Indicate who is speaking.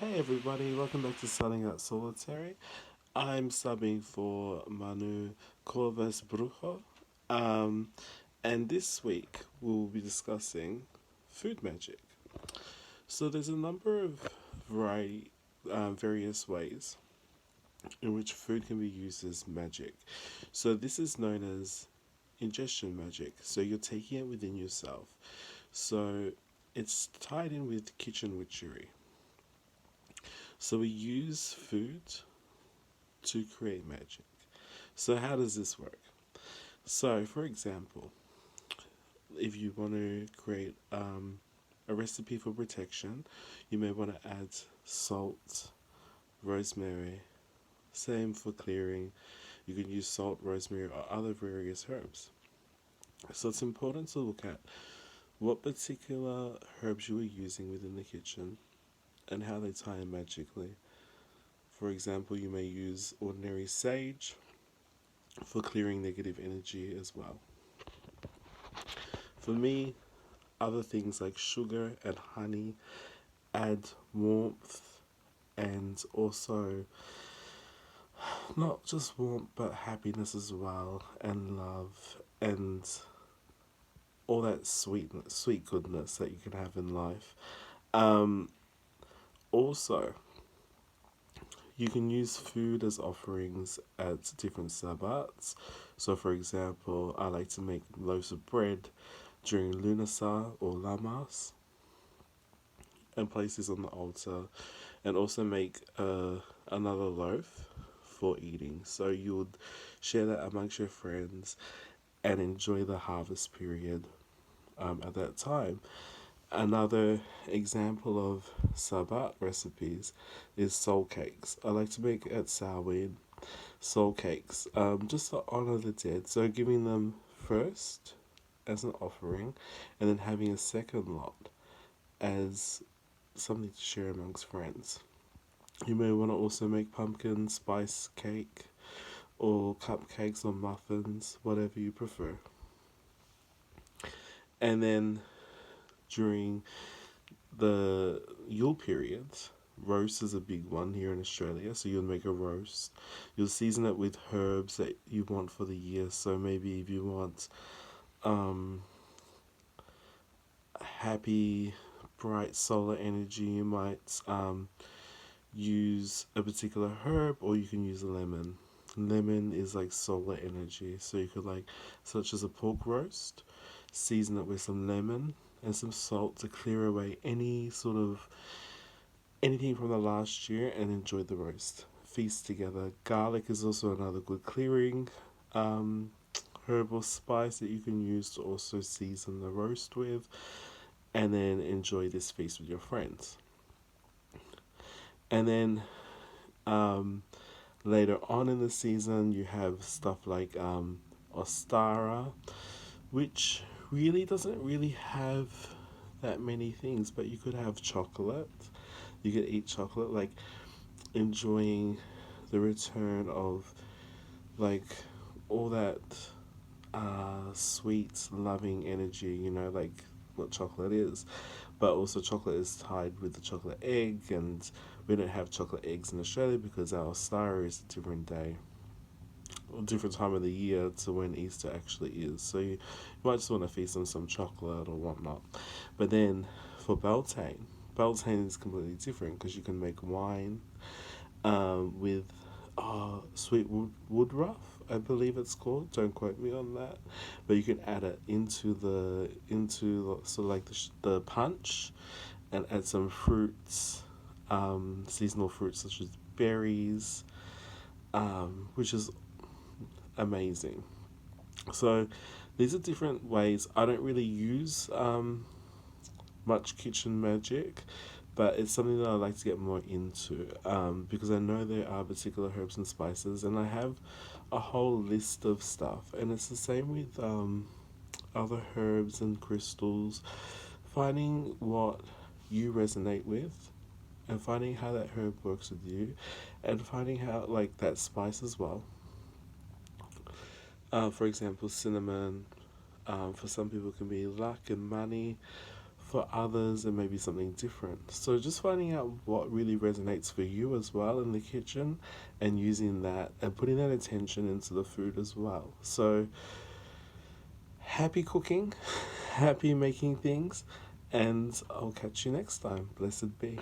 Speaker 1: Hey everybody, welcome back to Selling Out Solitary. I'm subbing for Manu Corvus Bruxo. Um, and this week we'll be discussing food magic. So there's a number of variety, various ways in which food can be used as magic. So this is known as ingestion magic. So you're taking it within yourself. So it's tied in with kitchen witchery. So we use food to create magic. So, how does this work? So, for example, if you want to create a recipe for protection, you may want to add salt, rosemary. Same for clearing. You can use salt, rosemary, or other various herbs. So, it's important to look at what particular herbs you are using within the kitchen and how they tie in magically. For example, you may use ordinary sage for clearing negative energy as well. For me, other things like sugar and honey add warmth and also not just warmth but happiness as well, and love and all that sweet goodness that you can have in life. Um, Also, you can use food as offerings at different sabbats. So, for example, I like to make loaves of bread during Lunasa or Lamas and place this on the altar, and also make another loaf for eating. So you would share that amongst your friends and enjoy the harvest period at that time. Another example of Sabbat recipes is soul cakes. I like to make at Samhain soul cakes just to honor the dead. So giving them first as an offering and then having a second lot as something to share amongst friends. You may want to also make pumpkin spice cake or cupcakes or muffins, whatever you prefer. And then during the Yule periods, roast is a big one here in Australia. So you'll make a roast. You'll season it with herbs that you want for the year. So maybe if you want um, happy, bright solar energy, you might use a particular herb, or you can use a lemon. Lemon is like solar energy, so you could like, such as a pork roast, season it with some lemon and some salt to clear away any sort of anything from the last year and enjoy the roast. Feast together. Garlic is also another good clearing herbal spice that you can use to also season the roast with, and then enjoy this feast with your friends. And then um, later on in the season, you have stuff like Ostara, which really doesn't really have that many things, but you could have chocolate. You could eat chocolate, like enjoying the return of like all that sweet, loving energy, like what chocolate is. But also, chocolate is tied with the chocolate egg, and we don't have chocolate eggs in Australia because our star is a different day, or different time of the year to when Easter actually is. So you might just want to feast on some chocolate or whatnot. But then for Beltane, Beltane is completely different because you can make wine with sweet woodruff, I believe it's called. Don't quote me on that, but you can add it into sort of like the punch, and add some fruits, seasonal fruits such as berries, which is amazing. So these are different ways. I don't really use much kitchen magic, but it's something that I like to get more into because I know there are particular herbs and spices, and I have a whole list of stuff. And it's the same with other herbs and crystals, finding what you resonate with and finding how that herb works with you, and finding how, like, that spice as well. For example, cinnamon, for some people can be luck and money. for others it may be something different. So just finding out what really resonates for you as well in the kitchen, and using that and putting that attention into the food as well. So happy cooking, happy making things, and I'll catch you next time. Blessed be.